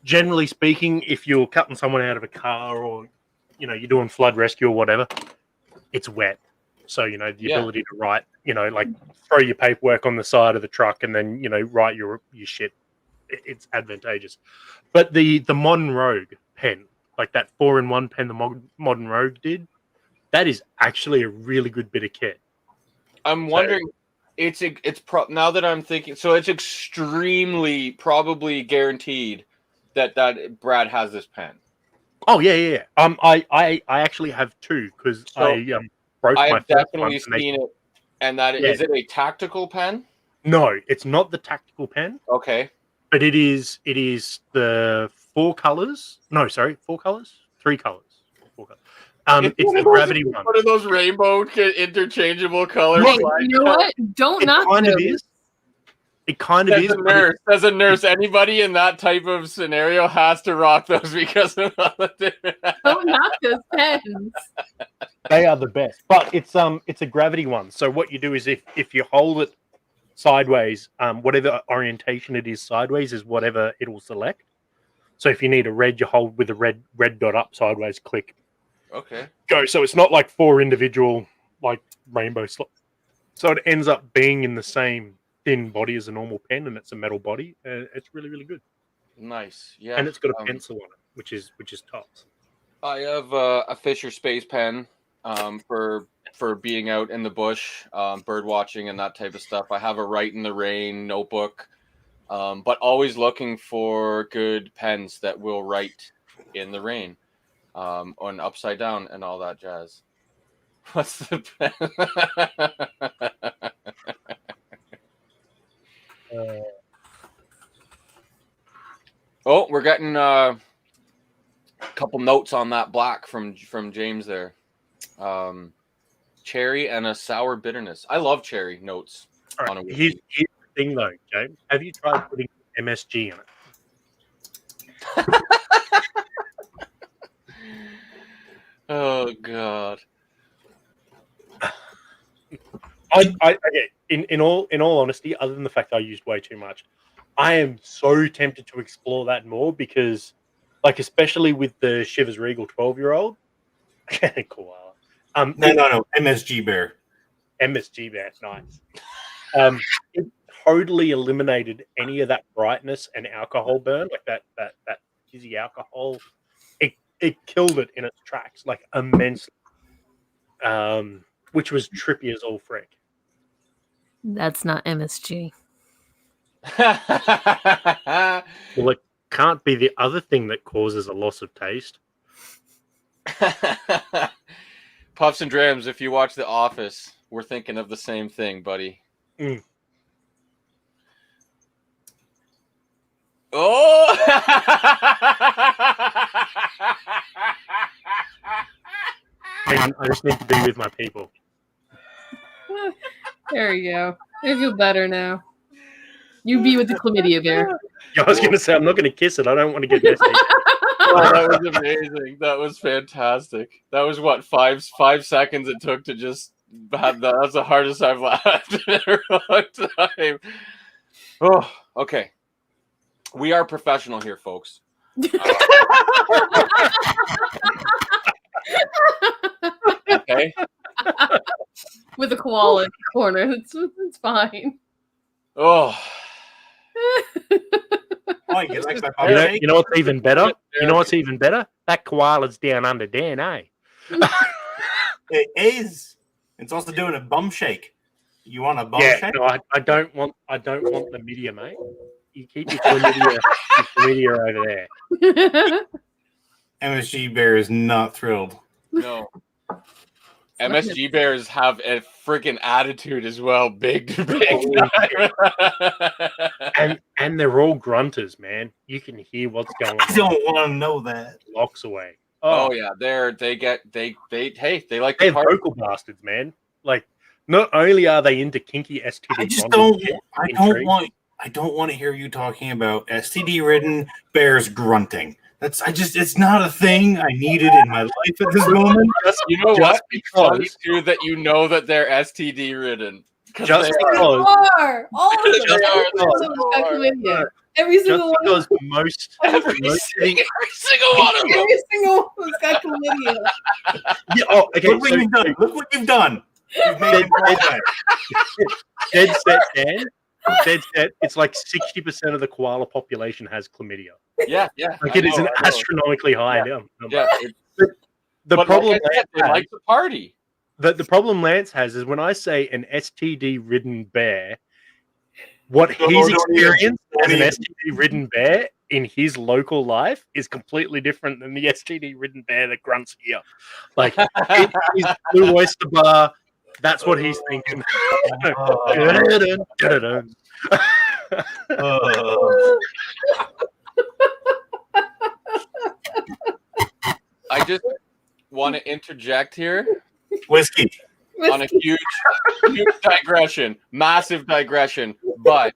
generally speaking, if you're cutting someone out of a car or you're doing flood rescue or whatever, it's wet. So the ability to write, like throw your paperwork on the side of the truck and then write your shit. It's advantageous. But the Modern Rogue pen, like that 4-in-1 pen the Modern Rogue did, that is actually a really good bit of kit. I'm wondering. Now that I'm thinking, so it's extremely probably guaranteed that Brad has this pen. Oh yeah. I actually have two because I broke my I've first definitely one. seen it, and that is it a tactical pen? No, it's not the tactical pen. Okay, but it is the 4 colors. No, sorry, 4 colors, 3 colors. 4 colors. It's the gravity one. One of those rainbow interchangeable colors. Hey, you know what? Don't knock kind them. of is. It kind of is. As a nurse, anybody in that type of scenario has to rock those because of Don't knock those pens. They are the best, but it's a gravity one. So what you do is if you hold it sideways, whatever orientation it is sideways is whatever it will select. So if you need a red, you hold with a red dot up sideways, click, Okay. go. So it's not like 4 individual like rainbow slots. So it ends up being in the same thin body as a normal pen, and it's a metal body. It's really, really good. Nice. Yeah. And it's got a pencil on it, which is tops. I have a Fisher Space Pen for being out in the bush, bird watching and that type of stuff. I have a Write in the Rain notebook, but always looking for good pens that will write in the rain, on upside down and all that jazz. What's the pen? Oh, we're getting a couple notes on that black from James there. Cherry and a sour bitterness. I love cherry notes. All on a right, whiskey. here's the thing, though, James. Have you tried putting MSG in it? Oh God. Okay, in all honesty, other than the fact I used way too much, I am so tempted to explore that more because, like, especially with the Chivas Regal 12-year-old, koala. No. MSG Bear. MSG Bear, nice. It totally eliminated any of that brightness and alcohol burn, like that fizzy alcohol. It killed it in its tracks, like immensely. Which was trippy as all frick. That's not MSG. Well, it can't be the other thing that causes a loss of taste. Puffs and Drams, if you watch The Office, we're thinking of the same thing, buddy. Mm. Oh! Hang on, I just need to be with my people. There you go. I feel better now. You be with the chlamydia bear. Yeah, I was going to say, I'm not going to kiss it. I don't want to get messy. Oh, that was amazing. That was fantastic. That was what, five seconds it took to just have that. That's the hardest I've laughed in a long time. Oh, okay. We are professional here, folks. Okay. With a koala in the corner. It's fine. Oh. Oh, you like my pop shake? You know what's even better? You know what's even better? That koala's down under Dan, eh? It is. It's also doing a bum shake. You want a bum shake? No, I don't want the media, mate. You keep your chlamydia over there. MSG Bear is not thrilled. No. MSG Bears have a freaking attitude as well. Big time. and they're all grunters, man. You can hear what's going on. I don't want to know that. Blocks away. Oh yeah, they like They're the party. vocal bastards, man. Like, not only are they into kinky STD, I just bondage, I don't want to hear you talking about STD-ridden bears grunting. It's not a thing I needed in my life at this moment. You know Just what? It's funny because- too that you know that they're STD ridden. Just They because, are. All of them. Just Every because- single one got chlamydia. Every just single one. because most Every single one of them. Every single one's got chlamydia. yeah, oh, okay, Look what so you've done. Look what you've done. You've made it all bad. dead set, Dan. Dead set. It's like 60% of the koala population has chlamydia. Yeah. Like, I it is know, an I know. astronomically high number. Yeah. The But problem like I said, they like to party. the problem Lance has is when I say an STD-ridden bear, what he's don't experienced as an even- STD-ridden bear in his local life is completely different than the STD-ridden bear that grunts here. Like, he's Blue Oyster Bar. That's what he's thinking. I just want to interject here Whiskey. on a huge digression, massive digression, but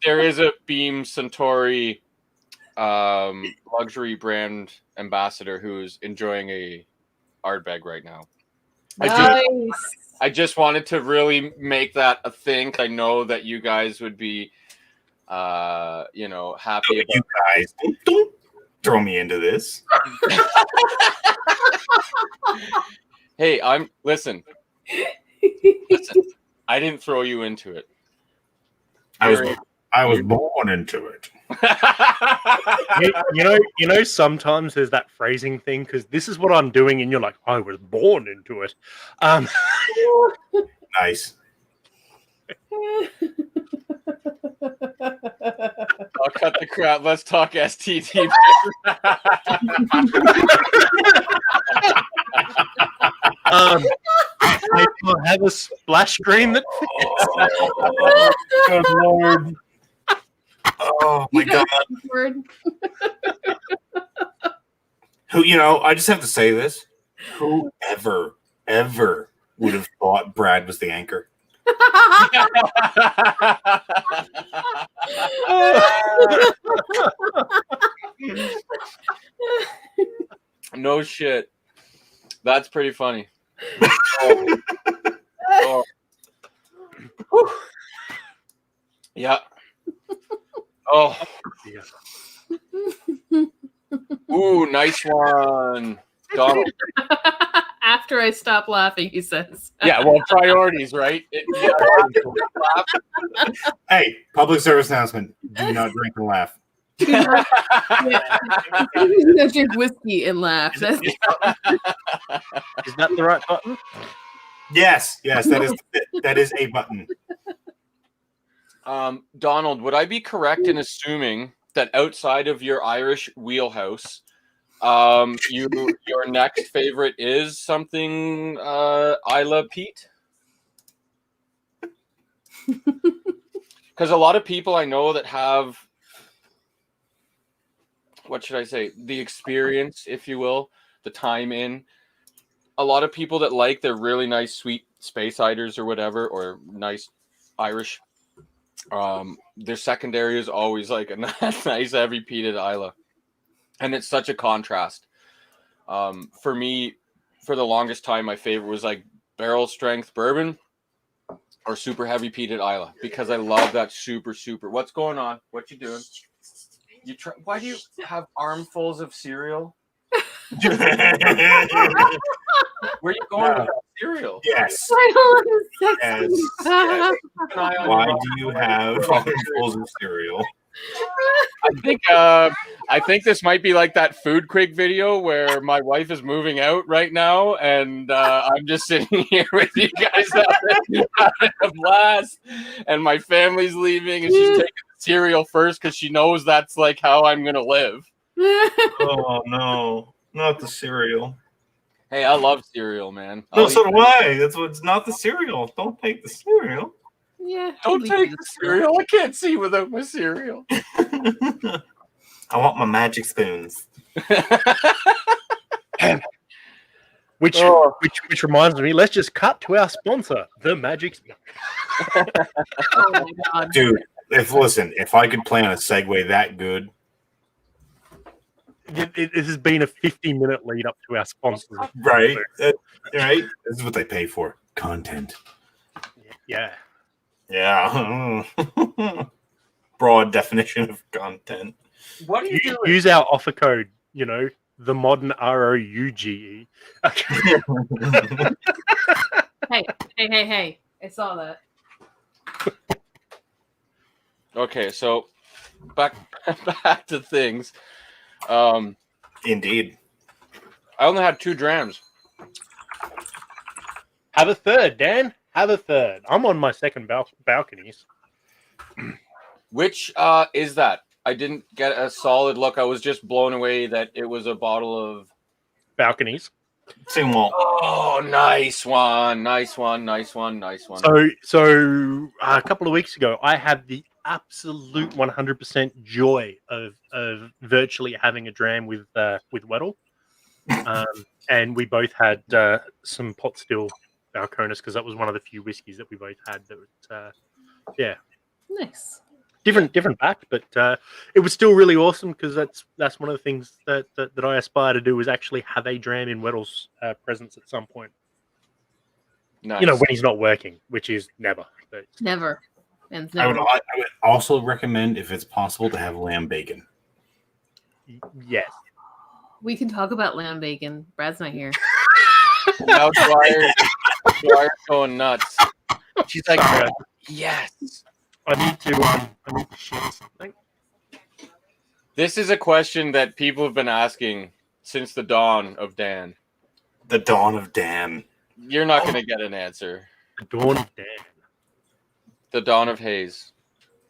there is a Beam Suntory luxury brand ambassador who's enjoying a Ardbeg right now. I just wanted to really make that a thing. I know that you guys would be happy about You guys, don't throw me into this. Hey, listen. I didn't throw you into it. I was born into it. You know, sometimes there's that phrasing thing because this is what I'm doing, and you're like, I was born into it. Nice. I'll cut the crap. Let's talk STD. I have a splash screen that Good Lord. Oh my God. Word. I just have to say this. Whoever ever would have thought Brad was the anchor? No shit. That's pretty funny. Oh. Whew. Yeah. Oh. Yeah. Ooh, nice one, Donald. After I stop laughing, he says. Yeah, well, priorities, right? Hey, public service announcement. Do not drink and laugh. Do not drink whiskey and laugh. Is that the right button? Yes, that is a button. Donald, would I be correct in assuming that outside of your Irish wheelhouse, your next favorite is something Isla Pete? Because a lot of people I know that have, what should I say, the experience, if you will, the time in. A lot of people that like their really nice, sweet space ciders or whatever, or nice Irish. Their secondary is always like a nice heavy peated Isla, and it's such a contrast. For me, for the longest time, my favorite was like barrel strength bourbon or super heavy peated Isla, because I love that super. What's going on? What you doing? Why do you have armfuls of cereal? Where are you going with that cereal? Yes. Yes. Why do you have armfuls of cereal? I think this might be like that Food Quick video where my wife is moving out right now, and I'm just sitting here with you guys having a blast, and my family's leaving, and she's taking the cereal first because she knows that's like how I'm gonna live. Oh no, not the cereal. Hey, I love cereal, man. No, so do I. That's what's not the cereal. Don't take the cereal. Yeah. Don't take the cereal. I can't see without my cereal. I want my magic spoons. Which reminds me, let's just cut to our sponsor, the Magic. Oh my God. Dude, if I could plan a segue that good. It has been a 50-minute lead up to our sponsor. Right. Right. This is what they pay for. Content. Yeah. Yeah. Broad definition of content. What are you doing? Use our offer code, the modern ROUGE. Hey. I saw that. Okay, so back to things. Indeed. I only had 2 drams. Have a third, Dan. Have a third. I'm on my second balconies. Which is that? I didn't get a solid look. I was just blown away that it was a bottle of Balconies. Same wall. Oh, nice one. So a couple of weeks ago, I had the absolute 100% joy of virtually having a dram with Weddle, and we both had some pot still Balcones because that was one of the few whiskeys that we both had. That was, Nice. different back, but it was still really awesome because that's one of the things that I aspire to do is actually have a dram in Weddle's presence at some point. nice. When he's not working, which is never. But Never. And I would also recommend, if it's possible, to have lamb bacon. Yes. we can talk about lamb bacon. Brad's not here. Now Dwyer's going nuts. She's like, yes. I need to share something. This is a question that people have been asking since the dawn of Dan. The dawn of Dan. You're not going to get an answer. The dawn of Dan. The dawn of Hayes.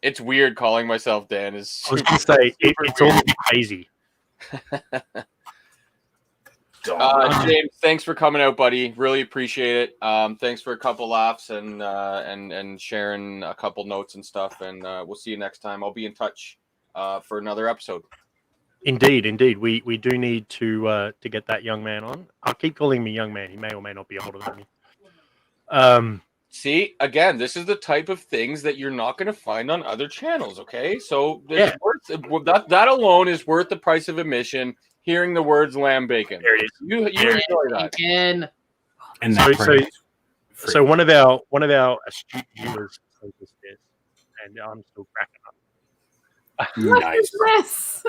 It's weird calling myself Dan. Is I was going to say, it's all a bit hazy. James, thanks for coming out, buddy. Really appreciate it. Thanks for a couple laughs and sharing a couple notes and stuff. And we'll see you next time. I'll be in touch for another episode. Indeed. We do need to get that young man on. I'll keep calling him a young man. He may or may not be older than me. See, again, this is the type of things that you're not going to find on other channels. Okay, so Yeah. that alone is worth the price of admission. Hearing the words lamb bacon, There it is. you enjoy that. Bacon. And So- that So one of our astute viewers told us this, and I'm still cracking up. What is nice. this?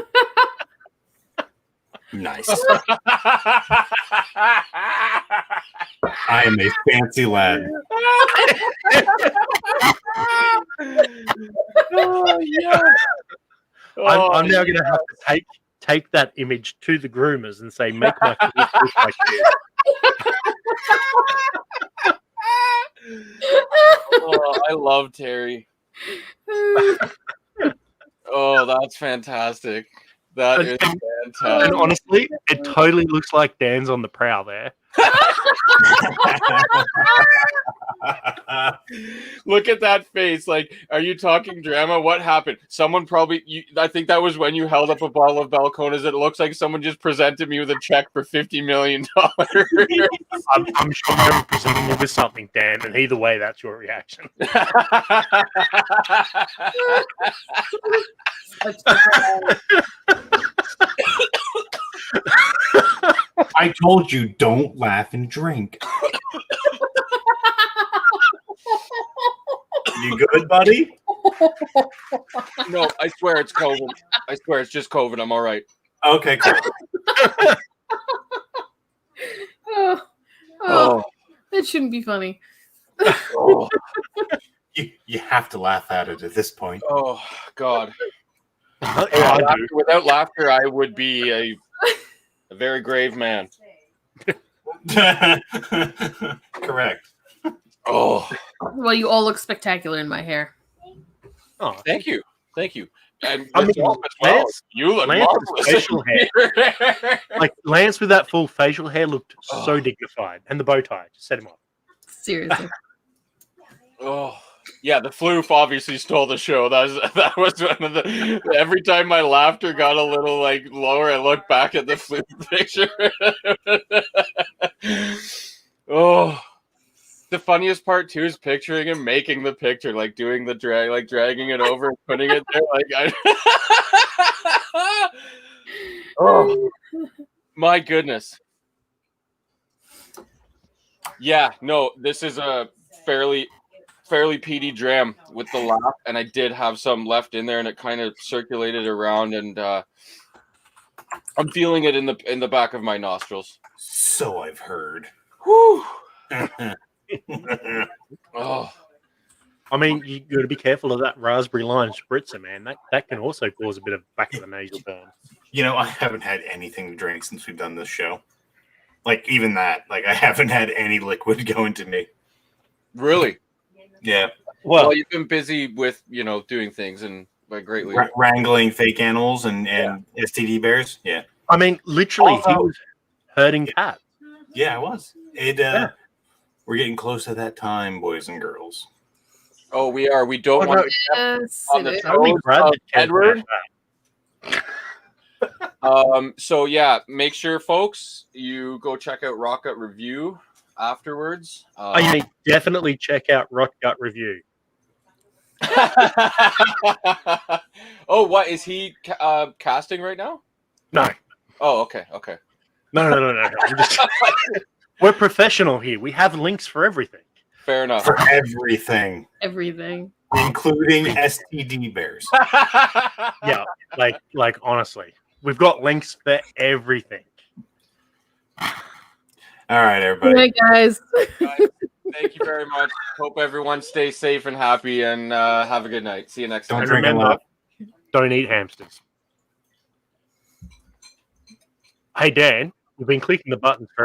Nice. I am a fancy lad. Oh, yeah. I'm now going to have to take that image to the groomers and say, make my face look like this. I love Terry. Oh, that's fantastic. That is And fantastic. honestly, it totally looks like Dan's on the prowl there. Look at that face. Like, are you talking drama? What happened? Someone probably, I think that was when you held up a bottle of Balcones. It looks like someone just presented me with a check for $50 million. I'm sure you're presenting you with something, Dan, and either way, that's your reaction. I told you, don't laugh and drink. You good, buddy? No, I swear it's COVID. I swear it's just COVID. I'm all right. Okay, cool. Oh, that shouldn't be funny. Oh, You have to laugh at it at this point. oh God. I do. Without laughter, I would be a very grave man. Correct. Oh, Well, you all look spectacular in my hair. Oh, thank you. Thank you. And I mean, yourself as well. Lance- You look Lance's marvelous. facial hair. Like Lance with that full facial hair looked so Oh. dignified, and the bow tie just set him up. Seriously. Oh, yeah. The floof obviously stole the show. That was one of the. Every time my laughter got a little like lower, I looked back at the floof picture. Oh, the funniest part too is picturing him making the picture, like doing the drag, like dragging it over and putting it there. Like, oh my goodness. Yeah, no, this is a fairly PD dram with the laugh, and I did have some left in there, and it kind of circulated around, and I'm feeling it in the back of my nostrils. So I've heard. Whew. Oh, I mean, you got to be careful of that raspberry lime spritzer, man. That can also cause a bit of back of the nasal burn. You know, I haven't had anything to drink since we've done this show. Like, even that. Like, I haven't had any liquid go into me. really? Yeah. Well, you've been busy with doing things, and like greatly. Wrangling fake animals and STD bears. Yeah. I mean, literally, he Also- was herding cats. Yeah, I was. We're getting close to that time, boys and girls. Oh, we are. We don't Oh, want no. Yes, on it the is. Only toes Brad of that cares Edward. about that. So yeah, make sure, folks, you go check out Rock Gut Review afterwards. I mean, definitely check out Rock Gut Review. Oh, what is he casting right now? No, Oh, okay. no. We're professional here. We have links for everything. Fair enough. For everything. Everything. including STD bears. Yeah, like honestly, we've got links for everything. All right, Good everybody. night, guys. Guys, thank you very much. Hope everyone stays safe and happy, and have a good night. See you next Don't time. And drink and remember, laugh. don't eat hamsters. Hey Dan, you've been clicking the buttons for